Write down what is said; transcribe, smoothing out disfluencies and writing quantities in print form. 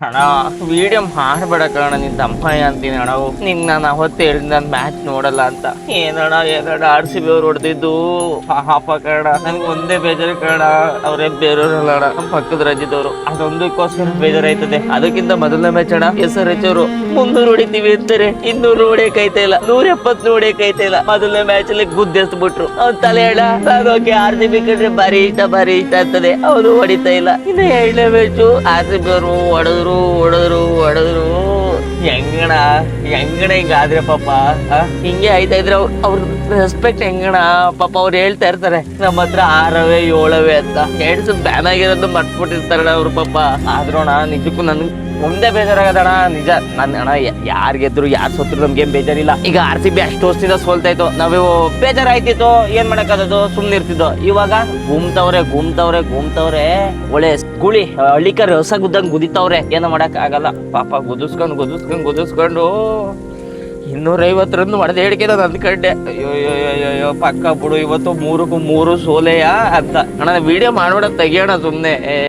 ಅಣ್ಣ ವಿಡಿಯೋ ಮಾಡ್ಬೇಡ ಕಣ ನಿನ್ ತಮ್ಮಯ್ಯ ಅಂತೀನಿ ಅಣ್ಣ. ನಿಂಗ್ ನಾನು ಅವತ್ತು ಹೇಳಿದ್ ನಾನು ಮ್ಯಾಚ್ ನೋಡಲ್ಲ ಅಂತ. ಏನಣ್ಣ RCB ಅವ್ರು ಹೊಡೆದಿದ್ದು ಹಾಪ ಕಣ. ನನ್ಗೆ ಒಂದೇ ಬೇಜಾರು ಕಣ, ಅವ್ರೇ ಬೇರೆಯವ್ರಲ್ಲ ಅಣ್ಣ, ನಮ್ಮ ಪಕ್ಕದ ರಾಜ್ಯದವರು. ಅದೊಂದಕ್ಕೋಸ್ಕರ ಬೇಜಾರಾಯ್ತದೆ. ಅದಕ್ಕಿಂತ ಮೊದಲನೇ ಮ್ಯಾಚ್ ಅಣ್ಣ SRH ಅವರು 300 ಹೊಡಿತೀವಿ ಅಂತಾರೆ, 200 ಹೊಡಿಯಕೈತೆ ಇಲ್ಲ, 170 ಹೊಡಿಯಕೈತೆ ಇಲ್ಲ. ಮೊದಲನೇ ಮ್ಯಾಚ್ ಅಲ್ಲಿ ಗುದ್ದೆಸ್ಬಿಟ್ರು. ಅವ್ನ್ ತಲೆ ಹೇಳ ಅದಕ್ಕೆ RCB ಕಂಡ್ರೆ ಭಾರಿ ಇಷ್ಟ ಅಂತದೆ, ಅವನು ಹೊಡಿತಾ ಇಲ್ಲ. ಇನ್ನು 2ನೇ ಮ್ಯಾಚು RCB ಅವರು ಹೊಡೆದ್ರು. ಹೆಂಗಣ ಹಿಂಗಾದ್ರೆ ಪಾಪ, ಹಿಂಗೆ ಆಯ್ತಾ ಇದ್ರೆ ಅವ್ರ ರೆಸ್ಪೆಕ್ಟ್ ಹೆಂಗಣ ಪಾಪ. ಅವ್ರು ಹೇಳ್ತಾ ಇರ್ತಾರೆ ನಮ್ಮ ಹತ್ರ 6ವೆ 7ವೆ ಅಂತ. ಹೆಡ್ಸ್ ಬ್ಯಾನ್ ಆಗಿರೋದು ಮರ್ತ್ಬಿಟ್ಟಿರ್ತಾರಣ ಅವ್ರು ಪಾಪ. ಆದ್ರೋಣ ನಿಜಕ್ಕೂ ನನ್ಗೆ ಒಂದೇ ಬೇಜಾರಾಗದಣ ನಿಜ. ಅಣ್ಣ ಯಾರ್ ಗೆದ್ರು ಯಾರು ಸೋತ್ರು ನಮ್ಗೇನ್ ಬೇಜಾರಿಲ್ಲ. ಈಗ RCB ಅಷ್ಟು ವರ್ಷದಿಂದ ಸೋಲ್ತಾಯ್ತು, ನಾವೇ ಬೇಜಾರಾಯ್ತಿತ್ತು, ಏನ್ ಮಾಡಕ್ಕಾಗದು, ಸುಮ್ನೆ ಇರ್ತಿದ್ದೋ. ಇವಾಗ ಗುಮ್ತವ್ರೆ ಒಳ್ಳೆ ಗುಳಿ ಹಳ್ಳಿಕರ್ ಹೊಸ ಗುದ್ದಂಗ್ ಗುದಿತವ್ರೆ. ಏನೋ ಮಾಡಕ್ ಆಗಲ್ಲ ಪಾಪ. ಗುದಿಸ್ಕೊಂಡು 250 ರನ್ ಹೊಡೆದ ಹೇಳಿಕೆ ನಾನು ಅಂದ್ಕೊಂಡೆ. ಅಯ್ಯೋ ಪಕ್ಕ ಬಿಡು, ಇವತ್ತು 3ಕ್ಕೂ 3 ಸೋಲೆಯಾ ಅಂತ. ಅಣ್ಣ ವಿಡಿಯೋ ಮಾಡ್ಬೇಡ, ತೆಗಿಯೋಣ ಸುಮ್ನೆ.